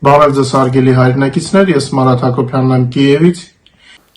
Բարև ձեզ հարգելի հայրենակիցներ, ես Մարատ Հակոբյանն եմ Կիևից։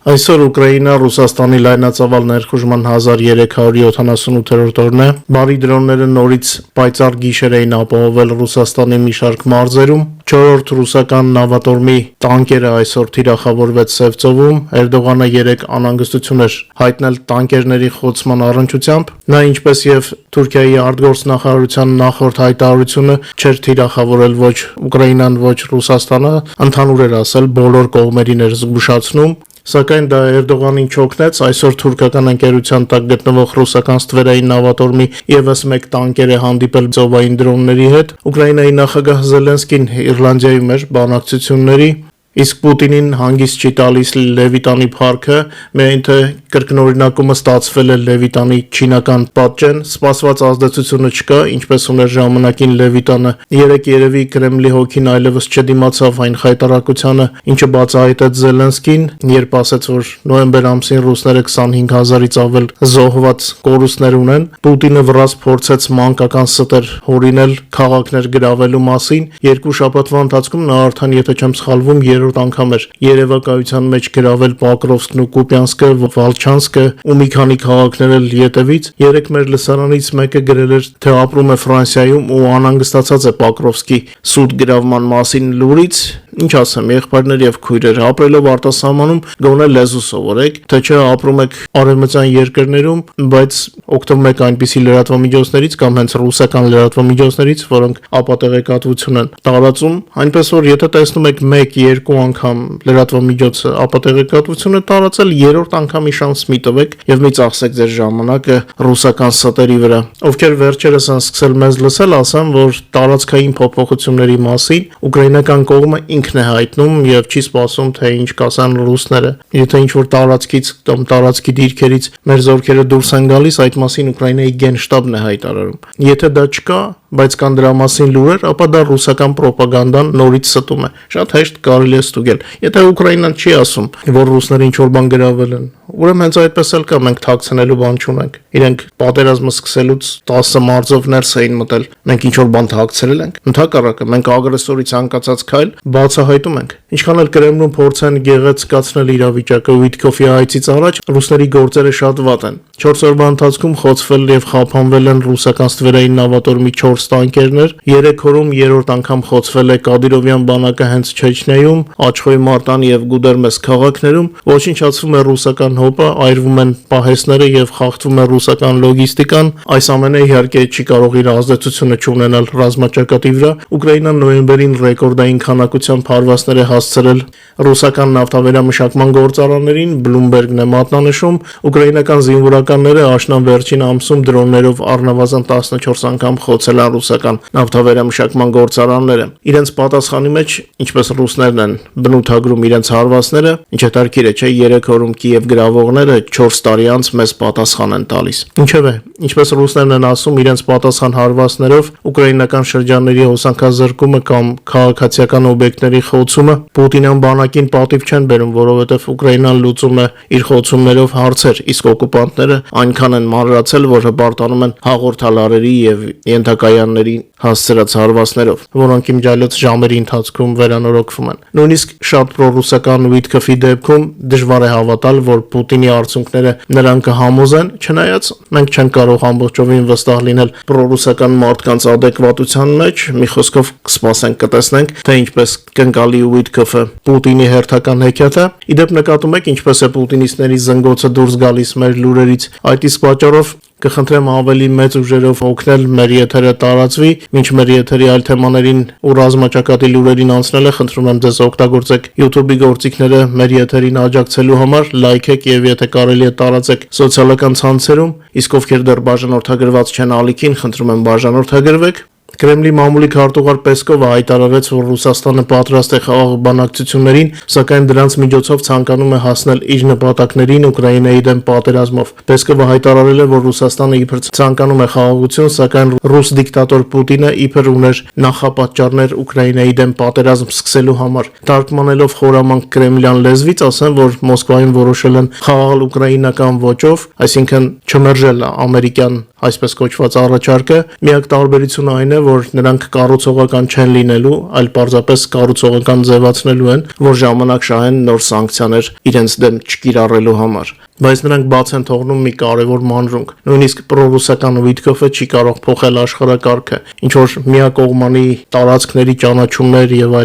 Այսօր Ուկրաինա Ռուսաստանի լայնածավալ ներխուժման 1378-րդ օրն է։ Բարի դրոնները նորից պայծառ գիշեր էին ապահովել Ռուսաստանի մի շարք մարզերում։ 4-րդ ռուսական նավատորմի տանկերը այսօր թիրախավորվեց Սևծովում։ Էրդողանը 3 անհանգստություններ հայտնել տանկերների խոցման առնչությամբ։ Նա ինչպես եւ Թուրքիայի արտգործնախարարության նախորդ հայտարարությունը չէր թիրախավորել ոչ Ուկրաինան, ոչ Ռուսաստանը, ընդհանուր էր ասել բոլոր կողմերին էր զգուշացնում։ Սակայն դա Էրդողանին չօգնեց, այսօր թուրքական ընկերության տակ գտնվող ռուսական ստվերային նավատորմի եւս մեկ տանկեր է հանդիպել ծովային դրոնների հետ։ Ուկրաինայի նախագահ Զելենսկին Իռլանդիայում էր բանակցությունների, իսկ Պուտինին հանգիստ չի տալիս Լևիտանի փառքը, միայն թե կրկնօրինակումը ստացվել է Լևիտանի չինական պատճեն, սպասված ազդեցությունը չկա, ինչպես ուներ ժամանակին Լևիտանը։ Երեք երևի Կրեմլի հոգին այլևս չդիմացավ այն խայտարակությանը, ինչը բացահայտեց Զելենսկին, երբ ասաց, որ նոյեմբեր ամսին ռուսները 25,000-ից ավել զոհված կորուստներ ունեն։ Պուտինը վրաց փորձեց մանկական ստեր հորինել քաղաքներ գրավելու մասին։ Երկու շաբաթվա ընթացքում նա արդեն, եթե չեմ սխալվում, երրորդ անգամ էր երևակայության մեջ գրավել Պոկրովսկն ու Կուպյանսկը, Վալչանսկը ու մի քանի քաղաքներ էլ ետևից։ Երեք մեր լսարանից մեկը գրել էր, թե ապրում է Ֆրանսիայում ու անհանգստացած է Պոկրովսկի սուտ գրավման մասին լուրից։ Ինչ ասեմ, եղբայրներ եւ քույրեր, ապրելով արտասահմանում գոնե լեզու սովորեք, թե չէ ապրում եք արևմտյան երկրներում, բայց օգտվում եք այնպիսի լրատվամիջոցներից կամ հենց ռուսական լրատվամիջոցներից, որոնք ապատեղեկատվություն են տարածում, այնպես որ եթե տեսնում եք 1-2 անգամ լրատվամիջոցը ապատեղեկատվություն է տարածել, երրորդ անգամի շանս մի տվեք եւ մի ծախսեք ձեր ժամանակը ռուսական ստերի վրա։ Ովքեր վերջերս են սկսել մեզ լսել, ասեմ, որ տարածքային փոփոխությունների մասին ուկրաինական կողմը ինքն է հայտնում եւ չի սպասում, թե ինչ կասան ռուսները։ Եթե ինչ-որ տարածքից կամ տարածքի դիրքերից մեր զորքերը դուրս են գալիս, այդ մասին Ուկրաինայի գենշտաբն է հայտարարում։ Եթե դա չկա, բայց կան դրա մասին լուրեր, ապա դա ռուսական ռոպագանդան նորից ստում է։ Շատ հեշտ կարելի է ստուգել։ Եթե Ուկրաինան չի ասում, որ ռուսները ինչ-որ բան գրավել են, ուրեմն հենց այդպես էլ կա, մենք թաքցնելու բան չունենք։ Իրենք պատերազմը սկսելուց 10 մարտով ներս էին մտել։ Մենք ինչ-որ բան թաքցրել ենք։ Ընդհակառակը, մենք ագրեսորի ցանկացած քայլ բացահայտում ենք։ Ինչքան էլ Կրեմլում փորձեն գեղեցկացնել իրավիճակը Ուիտկոֆի այցից առաջ, ռուսների գործերը շատ վատ են։ 4 օրվա ընթացքում խոցվել եւ խափանվել են ռուսական ստվերային նավատորմի 4 տանկերներ, 3 օրում երրորդ անգամ խոցվել է Կադիրովյան բանակը հենց Չեչնիայում, Աչխոյ Մարտան եւ Գուդերմես քաղաքներում, ոչնչացվում է ռուսական հոպը, այրվում են պահեսները եւ խախտվում է ռուսական լոգիստիկան։ Այս ամենը իհարկե չի կարող իր ազդեցությունը չունենալ ռազմաճակատի վրա։ Ուկրաինան նոյեմբերին ռեկորդային քանակությամբ հարվածներ է հասցրել ռուսական նավթավերամշակման գործարաններին, Bloomberg-ն է մատնանշում։ Ուկրաինական զինվորականները աշնան վերջին ամսում դրոններով առնվազն 14 անգամ խոցել են ռուսական նավթավերամշակման գործարանները։ Իրենց պատասխանի մեջ, ինչպես ռուսներն են բնութագրում իրենց հարվածները, ինչ հետաքրքիր է, չէ, 3 օրում Կիև գրավողները 4 տարի անց մեզ պատասխան են տալիս։ Ինչևէ, ինչպես ռուսներն են ասում, իրենց պատասխան հարվածներով ուկրաինական շրջանների հոսանքազրկումը կամ քաղաքացիական օբյեկտների խոցումը Պուտինյան բանակին պատիվ չեն բերում, որովհետև Ուկրաինան լուծում է իր խոցումներով հարցեր, իսկ օկուպանտները այնքան են մանրացել, որ հպարտանում են հաղորդալարերի եւ ենթակայանների հասցրած հարվածներով, որոնք իմջալոց ժամերի ընթացքում վերանորոգվում են։ Նույնիսկ շատ պրոռուսական Ուիտկոֆի դեպքում դժվար է հավատալ, որ Պուտինի արդյունքները նրան կհամոզեն, չնայած մենք չենք կարող ամբողջովին վստահ լինել պրոռուսական մարդկանց ադեկվատության մեջ, մի խոսքով կսպասենք կտեսնենք, թե ինչպես կընկալի Ուիտկոֆը Պուտինի հերթական հեքիաթը։ Իդեպ նկատում եք ինչպես է պուտինիստների զնգոցը դուրս գալիս մեր լուրերից, այդ իսկ պատճառով կխնդրեմ ավելի մեծ ուժերով օգնել մեր եթերը տարածվի, մինչ մեր եթերի այլ թեմաներին ու ռազմաճակատի լուրերին անցնելը խնդրում եմ ձեզ օգտագործեք YouTube-ի գործիքները մեր եթերին աջակցելու համար, լայքեք եւ եթե կարելի է տարածեք սոցիալական ցանցերում, իսկ ովքեր դեռ բաժանորդագրված չեն ալիքին, խնդրում եմ բաժանորդագրվեք։ Կրեմլի մամուլի քարտուղար Պեսկովը հայտարարեց, որ Ռուսաստանը պատրաստ է խաղաղ բանակցություններին, սակայն դրանց միջոցով ցանկանում է հասնել իր նպատակներին Ուկրաինայի դեմ պատերազմով։ Պեսկովը հայտարարել է, որ Ռուսաստանը իբր ցանկանում է խաղաղություն, սակայն ռուս դիկտատոր Պուտինը իբր ուներ նախապատճառներ Ուկրաինայի դեմ պատերազմ սկսելու համար։ Թարգմանելով խորամանկ կրեմլյան լեզվից, ասեմ, որ Մոսկվայում որոշել են խաղալ ուկրաինական ոճով, այսինքն չմերժել ամերիկյան այսպես կոչված առաջարկը, միակ տարբերությունը այն է, որ նրանք կառուցողական չեն լինելու, այլ պարզապես կառուցողական ձևացնելու են, որ ժամանակ շահեն նոր սանկցիաներ իրենց դեմ չկիրառելու համար։ Բայց նրանք բաց են թողնում մի կարևոր մանրունք, նույնիսկ պրոռուսական Վիտկոֆը չի կարող փոխել աշխարհակարգը, ինչ որ միակողմանի տարածքների ճանաչումներ եւ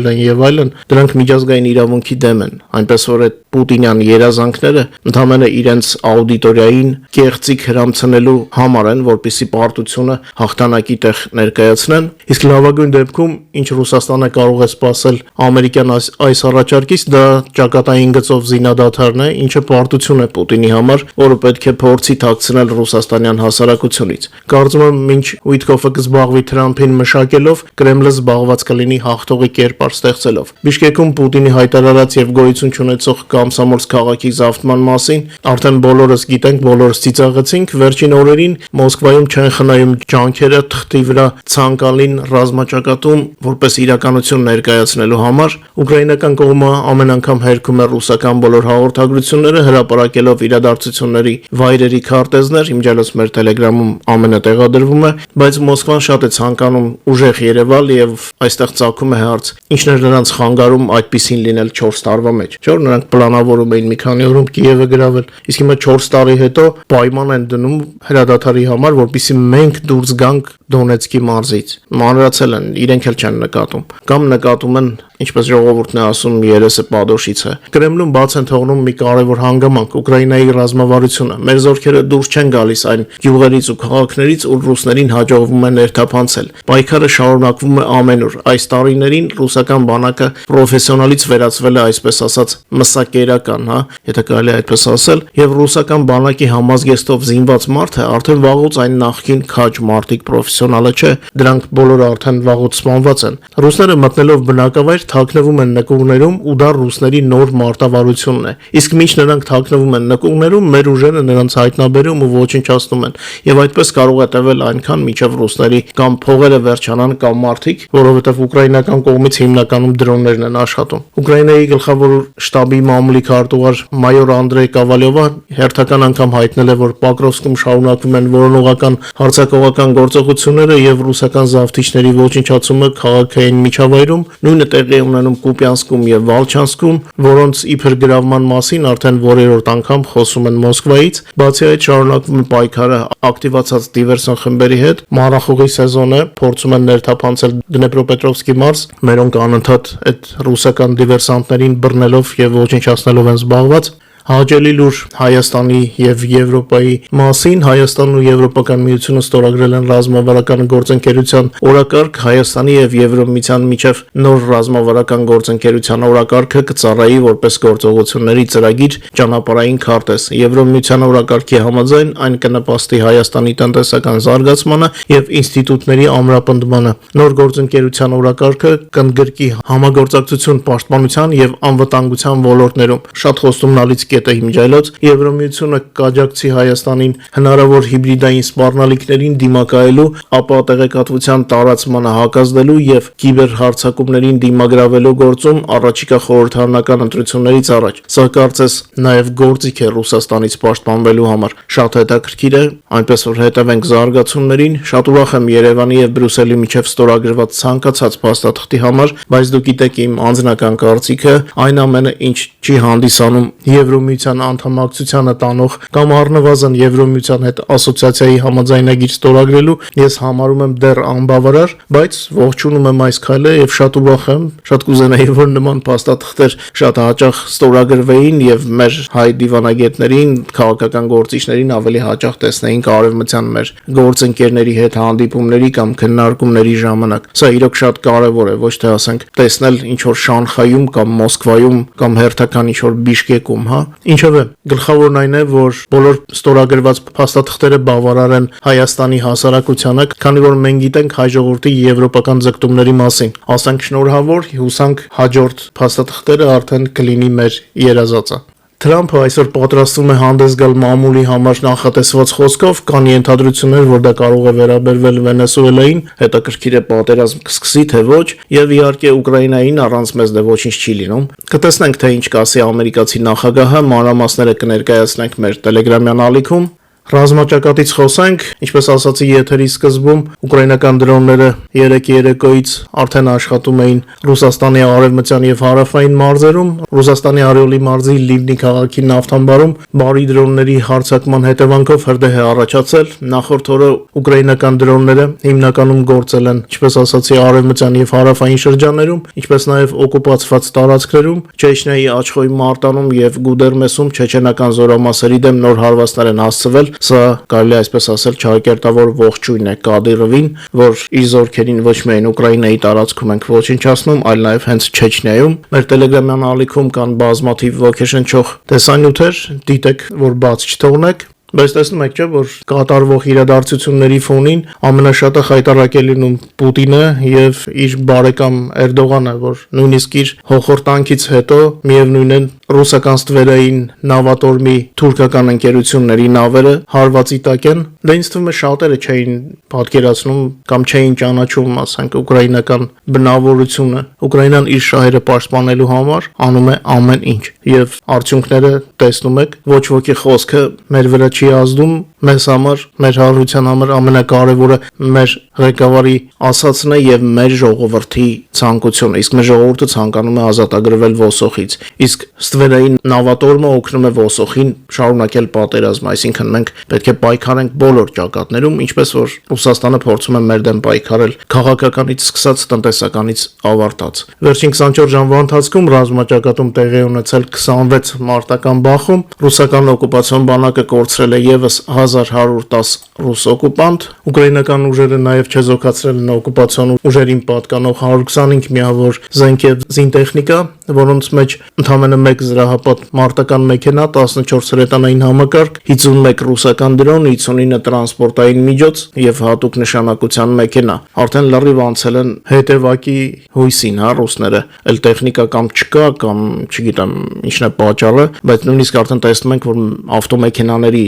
այլն, դրանք միջազգային իրավունքի դեմ են, այնպես որ այդ պուտինյան երազանքները ընդհանրապես իրենց աուդիտորիային կեղծիք հրամցնելու համար են, որպեսզի պարտությունը հաղթանակի տեղ ներկայացնեն, իսկ լավագույն դեպքում, ինչ Ռուսաստանը կարող է սպասել ամերիկյան այս առաջարկից, դա ճակատային գծով զինադադարն է, ինչը պարտություն է Պուտինի համար, որը պետք է փորձի թաքցնել ռուսաստանյան հասարակությունից։ Կարծում եմ, մինչ Վիտկոֆը կզբաղվի Թրամփին մշակելով, Կրեմլը զբաղված կլինի հաղթողի կերպար ստեղծելով։ Բիշկեկում Պուտինի հայտարարած եւ գոյություն չունեցող Կամսամոլսկ քաղաքի զավթման մասին արդեն բոլորս գիտենք, բոլորս ծիծաղեցինք, վերջին օրերին Մոսկվայում չեն խնայում ջանքերը թղթի վրա ցանկալին ռազմաճակատում որպես իրականություն ներկայացնելու համար։ Ուկրաինական կողմը ամեն անգամ հերքում է ռուսական բոլոր հաղորդագրությունները, հրապարակելով իրադարձությունների վայրերի քարտեզներ, իմջալոց մեր Telegram-ում ամենը տեղադրվում է, բայց Մոսկվան շատ է ցանկանում ուժեղ Երևալ եւ այստեղ ծագում է հարց. ինչն էր նրանց խանգարում այդպեսին լինել 4 տարվա մեջ, չէ՞ որ նրանք պլանավորում էին մի քանի օրում Կիևը գրավել, իսկ հիմա 4 տարի հետո պայման են դնում հրադադարի համար, որպեսզի մենք դուրս գանք Դոնեցկի մարզից։ Մանրացել են, իրենք էլ չեն նկատում, կամ նկատում են, ինչպես ժողովուրդն է ասում, երեսը падոշից է։ Կրեմլում բաց են թողնում մի կարևոր հանգամանք՝ Ուկրաինայի ռազմավարությունը։ Մեր զորքերը դուրս չեն գալիս այն գյուղերից ու քաղաքներից, ուր ռուսներին հաջողվում է ներթափանցել։ Պայքարը շարունակվում է ամենուր։ Այս տարիներին ռուսական բանակը պրոֆեսիոնալից վերածվել է, այսպես ասած, մսակերական, եթե կարելի է այդպես ասել, եւ ռուսական բանակի համազգեստով զինված մարդը արդեն վաղուց այն նախկին քաջ մարտիկ պրոֆեսիոնալը չէ, դրանք բոլորը արդեն վաղուց սպանված են։ Ռուսները մտնելով բնակավայր թաքնվում են նկուղներում ու դա ռուսների նոր մարտավարությունն է։ Իսկ մինչ նրանք թաքնվում են նկուղներում, մեր ուժերը նրանց հայտնաբերում ու ոչնչացնում են։ Եվ այդպես կարող է տևել այնքան, մինչև ռուսների կամ փողերը վերջանան կամ մարտիկ, որովհետև ուկրաինական կողմից հիմնականում դրոններն են աշխատում։ Ուկրաինայի գլխավոր շտաբի մամուլի քարտուղար մայոր Անդրեյ Կավալյովը հերթական անգամ հայտնել է, որ Պոկրովսկում շարունակվում են որոնողական հարձակողական գործողությունները եւ ռուսական զավթիչների ոչնչացումը քաղաքային միջավայրում, նույնը տեղի է ունենում Կուպյանսկում եւ Վալչանսկում, որոնց իբր գրավման մասին արդեն որերորդ անգամ խոսում են Մոսկվայից։ Բացի այդ շարունակվում է պայքարը ակտիվացած դիվերսիոն խմբերի հետ, մառախուղի սեզոնը, փորձում են ներթափանցել Դնեպրոպետրովսկի մարզ, մերոնք անընդհատ այդ ռուսական դիվերսանտներին բռնելով եւ ոչնչացնելով են զբաղված։ Հաճելի լուր Հայաստանի եւ Եվրոպայի մասին։ Հայաստանն ու Եվրոպական միությունը ստորագրել են ռազմավարական գործընկերության օրակարգ։ Հայաստանի եւ Եվրոմիության միջև նոր ռազմավարական գործընկերության օրակարգը կծառայի որպես գործողությունների ծրագիր ճանապարհային քարտեզ։ Եվրոմիության օրակարգի համաձայն այն կնպաստի Հայաստանի տնտեսական զարգացմանը եւ ինստիտուտների ամրապնդմանը։ Նոր գործընկերության օրակարգը կընդգրկի համագործակցություն պաշտպանության եւ անվտանգության ոլորտներում։ Շատ խոստումնալից կետ է իմջայլոց, Եվրոմիությունը կաջակցի Հայաստանին հնարավոր հիբրիդային սպառնալիքներին դիմակայելու, ապա տեղեկատվության տարածմանը հակազդելու եւ կիբերհարձակումներին դիմագրավելու գործում առաջիկա խորհրդարանական ընտրություններից առաջ։ Սա կարծես նաեւ գործիք է Ռուսաստանից պաշտպանվելու համար։ Շատ հետաքրքիր է, այնպես որ հետևենք զարգացումներին, շատ ուրախ եմ Երևանի եւ Բրյուսելի միջև ստորագրված ցանկացած փաստաթղթի համար, բայց դուք գիտեք իմ անձնական կարծիքը, այն ամենը, ինչ չի հանդիսանում Եվրոմիության անդամակցությանը տանող կամ առնվազն Եվրոմիության հետ ասոցիացիայի համաձայնագիր ստորագրելու ես համարում եմ դեռ անբավարար, բայց ողջունում եմ այս քայլը եւ շատ ուրախ եմ, շատ կուզենայի, որ նման փաստաթղթեր շատ հաճախ ստորագրվեին եւ մեր հայ դիվանագետներին, քաղաքական գործիչներին ավելի հաճախ տեսնեին արևմտյան մեր գործընկերների հետ հանդիպումների կամ քննարկումների ժամանակ։ Սա իրոք շատ կարեւոր է, ոչ թե ասենք տեսնել ինչ որ Շանխայում կամ Մոսկվայում կամ հերթական ինչ որ Բիշկեկում, Ինչով է, գլխավորն այն է, որ բոլոր ստորագրված փաստաթղթերը բավարար են Հայաստանի հասարակությանը, քանի որ մենք գիտենք հայ ժողովրդի եվրոպական ձգտումների մասին։ Ասենք շնորհավոր, հուսանք հաջորդ փաստաթղթերը արդեն կլինի մեր երազածը։ Թրամփը այսօր պատրաստվում է հանդես գալ մամուլի համար նախատեսված խոսքով, կան ենթադրություններ, որ դա կարող է վերաբերվել Վենեսուելային, հետաքրքիր է պատերազմ կսկսի թե ոչ, եւ իհարկե Ուկրաինային առանց մեզ դե ոչինչ չի լինում։ Կտեսնենք թե ինչ կասի ամերիկացի նախագահը, մանրամասները կներկայացնենք մեր Telegram-յան ալիքում։ Ռազմաճակատից խոսենք, ինչպես ասացի եթերի սկզբում, ուկրաինական դրոնները 3 երեկոյից արդեն աշխատում էին Ռուսաստանի արևմտյան եւ հարավային մարզերում, Ռուսաստանի Արիոլի մարզի Լիվնի քաղաքի նավթամբարում բարի դրոնների հարձակման հետևանքով հրդեհ է առաջացել։ Նախորդ օրը ուկրաինական դրոնները հիմնականում գործել են, ինչպես ասացի, արևմտյան եւ հարավային շրջաններում, ինչպես նաեւ օկուպացված տարածքներում, Չեչնիայի Աչխոյ մարտանում եւ Գուդերմեսում չեչենական զորամասերի դեմ նոր հարվածներ են հասցվել։ Սա կարելի է այսպես ասել չակերտավոր ողջույն է Կադիրովին, որ իր զորքերին ոչ միայն Ուկրաինայի տարածքում ենք ոչնչացնում, այլ նաև հենց Չեչնիայում։ Մեր տելեգրամյան ալիքում կան բազմաթիվ ոգեշնչող տեսանյութեր, դիտեք, որ բաց չթողնեք։ Բայց տեսնում եք, չէ՞, որ կատարվող իրադարձությունների ֆոնին ամենաշատը խայտարակելին Պուտինը եւ իր բարեկամ Էրդողանը, որ նույնիսկ իր հոխորտանքից հետո միևնույն է ռուսական ստվերային նավատորմի թուրքական ընկերությունների նավերը հարվածի տակ են։ Դա ինձ թվում է շատերը չէին պատկերացնում կամ չէին ճանաչում, ասենք, ուկրաինական բնավորությունը։ Ուկրաինան իր շահերը պաշտպանելու համար անում է ամեն ինչ եւ արդյունքները տեսնում եք, ոչ ոքի խոսքը մեր վրա չի ազդում, մեզ համար, մեր հանրության համար ամենակարևորը մեր ղեկավարի ասածն է եւ մեր ժողովրդի ցանկությունը։ Իսկ մեր ժողովուրդը ցանկանում է ազատագրվել ոսոխից։ Իսկ ստվերային նավատորմը օգնում է ոսոխին շարունակել պատերազմը, այսինքն մենք պետք է պայքարենք բոլոր ճակատներում, ինչպես որ Ռուսաստանը փորձում է մեր դեմ պայքարել քաղաքականից սկսած տնտեսականից ավարտած։ Վերջին 24 ժամվա ընթացքում ռազմաճակատում տեղի ունեցել 26 մարտական բախում, ռուսական օկուպացիոն բանակը կորցրել է եւս 1110 ռուս օկուպանտ, ուկրաինական ուժերը նաեւ չեզոքացրել են օկուպացիոն ուժերին պատկանող 125 միավոր զենք եւ զինտեխնիկա, որոնց մեջ ընդամենը 1 զրահապատ մարտական մեքենա, 14 հրետանային համակարգ, 51 ռուսական դրոն, 59 տրանսպորտային միջոց եւ հատուկ նշանակության մեքենա։ Արդեն լրիվ անցել են հետևակի հույսին, հա, ռուսները։ Էլ տեխնիկա կամ չկա, կամ չգիտեմ ինչն է պատճառը, բայց նույնիսկ արդեն տեսնում ենք, որ ավտոմեքենաների,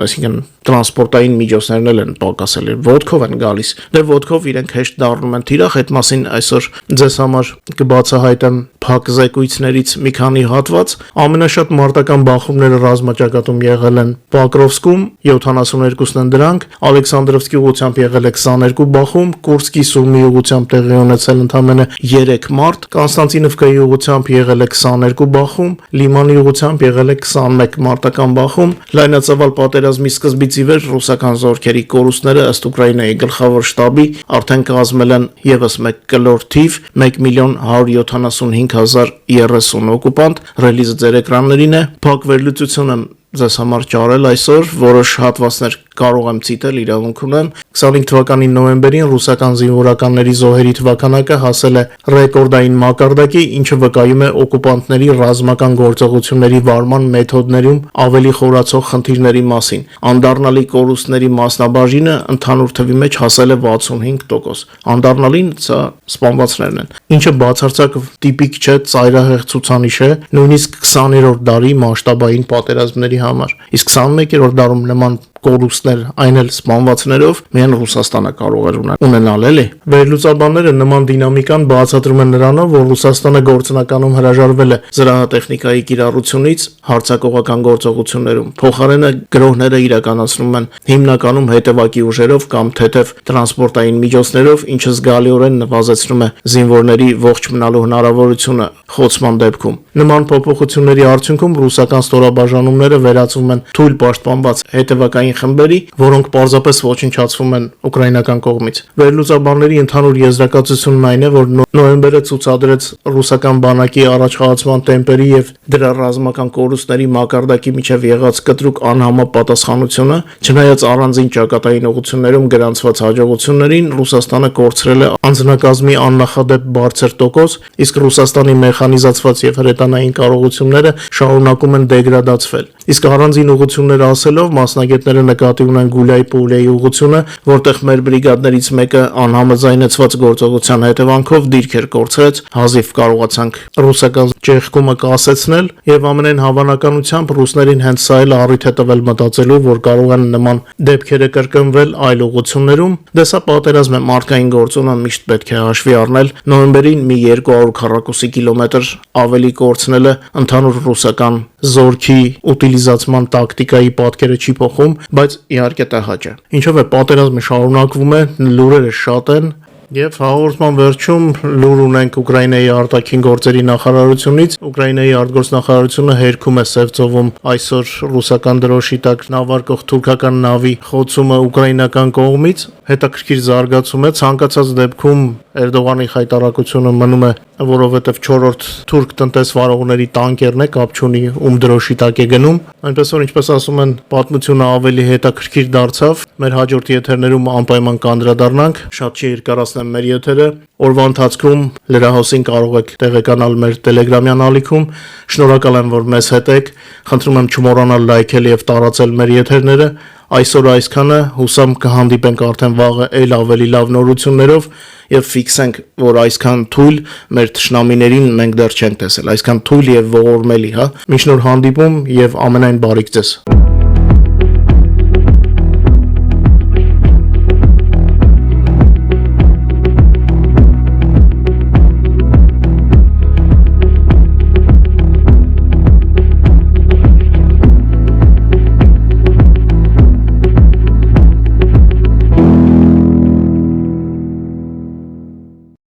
այսինքն տրանսպորտային միջոցներն են պակասել, ոդկով են գալիս։ Դե ոդկով իրենք հեշտ դառնում են թիրախ, այդ մասին այսօր ձեզ համար կբացահայտեմ փակ զեկույցներից մի քանի հատված։ Ամենաշատ մարտական բախումները ռազմաճակատում եղել են Պոկրովսկում 72-ն են դրանք, Ալեքսանդրովսկի ուղղությամբ եղել է 22 բախում, Կուրսկի Սումի ուղղությամբ տեղի ունեցել ընդամենը 3 մարտ, Կոնստանտինովկայի ուղղությամբ եղել է 22 բախում, Լիմանի ուղղությամբ եղել է 21 մարտական բախում։ Լայնածավալ պատերազմի սկզբից ի վեր ռուսական զորքերի կորուստները ըստ Ուկրաինայի գլխավոր շտաբի արդեն կազմել են եւս մեկ կլոր թիվ 1,175,030 օկուպանտ, ռելիզը ձեր էկրաններին է, փակ վերլուծությունը ձեզ համար ճարել այսօր, որոշ հատվածներ կարող եմ ցիտել, իրավունք ունեմ։ 25 թվականի նոյեմբերին ռուսական զինվորականների զոհերի թվականակը հասել է ռեկորդային մակարդակի, ինչը վկայում է օկուպանտների ռազմական գործողությունների վարման մեթոդներում ավելի խորացող խնդիրների մասին։ Անդառնալի կորուստների մասնաբաժինը ընդհանուր թվի մեջ հասել է 65%։ Անդառնալին սա սպանվածներն են, ինչը բացարձակ տիպիկ չէ, ծայրահեղ ցուցանիշ է, նույնիսկ 20-րդ դարի մասշտաբային պատերազմների համար։ Իսկ 21-րդ դարում նման կորուստներ, այն էլ սպանվածներով միայն Ռուսաստանը կարող էր ունենալ, էլի։ Վերլուծաբանները նման դինամիկան բացատրում են նրանով, որ Ռուսաստանը գործնականում հրաժարվել է զրահատեխնիկայի կիրառությունից հարձակողական գործողություններում։ Փոխարենը գրոհները իրականացնում են հիմնականում հետևակի ուժերով կամ թեթև տրանսպորտային միջոցներով, ինչը զգալիորեն նվազեցնում է զինվորների ողջ մնալու հնարավորությունը խոցման դեպքում։ Նման փոփոխությունների արդյունքում ռուսական ստորաբաժանումները վերածվում են թույլ պաշտպանված հետևակային խմբերի, որոնք պարզապես ոչնչացվում են ուկրաինական կողմից։ Վերլուծաբանների ընդհանուր եզրակացությունն այն է, որ նոյեմբերը ցուցադրեց ռուսական բանակի առաջխաղացման տեմպերի եւ դրա ռազմական կորուստների մակարդակի միջև եղած կտրուկ անհամապատասխանությունը, չնայած առանձին ճակատային ուղղություններում գրանցված հաջողություններին, Ռուսաստանը կորցրել է անձնակազմի աննախադեպ բարձր տոկոս, իսկ Ռուսաստանի մեխանիզացված եւ հրետանային կարողությունները շարունակում են դեգրադացվել։ Իսկ առանձին ուղղություններ ասելով մասնագետները նկատի ունեն Գուլյայի Պուլեի ուղղությունը, որտեղ մեր բրիգադներից մեկը անհամաձայնեցված գործողության հետևանքով դիրքեր կորցրեց, հազիվ կարողացանք ռուսական ճեղքումը կասեցնել եւ ամենայն հավանականությամբ ռուսներին հենց սա էլ առիթ է տվել մտածելու, որ կարող են նման դեպքերը կրկնվել այլ ուղղություններում։ Դե սա պատերազմ է, մարդկային գործոնը միշտ պետք է հաշվի առնել։ Նոյեմբերին մի 200 քառակուսի կիլոմետր ավելի կորցնելը ընդհանուր ռուսական զորքի ուտիլիզացման տակտիկայի պատկերը չի փոխում, բայց իհարկե տհաճ է։ Ինչով է պատերազմը շարունակվում է, լուրերը շատ են, եւ հաղորդման վերջում լուր ունենք Ուկրաինայի արտաքին գործերի նախարարությունից։ Ուկրաինայի արտգործնախարարությունը հերքում է Սևծովում այսօր ռուսական դրոշի տակ նավարկող թուրքական նավի խոցումը ուկրաինական կողմից։ Հետաքրքիր զարգացում է, ցանկացած դեպքում Էրդողանի խայտարակությունը մնում է, որովհետև 4-րդ թուրք տնտեսվարողների տանկերն է, կապ չունի ում դրոշի տակ է գնում։ Այնպես որ, ինչպես ասում են, պատմությունը ավելի հետաքրքիր դարձավ։ Մեր հաջորդ եթերներում անպայման կանդրադառնանք, շատ չի երկարացնեմ մեր եթերը։ Օրվա ընթացքում լրահոսին կարող եք տեղեկանալ մեր Telegram-յան ալիքում։ Շնորհակալ եմ, որ մեզ հետ եք։ Խնդրում եմ չմոռանալ լայքել եւ տարածել մեր եթերները։ Այսօր այսքանը, հուսամ կհանդիպենք արդեն վաղը այլ ավելի լավ նորություններով եւ ֆիքսենք, որ այսքան թույլ մեր թշնամիներին մենք դեռ չենք տեսել, այսքան թույլ եւ ողորմելի, հա։ Մինչ նոր հանդիպում եւ ամենայն բարիք ձեզ։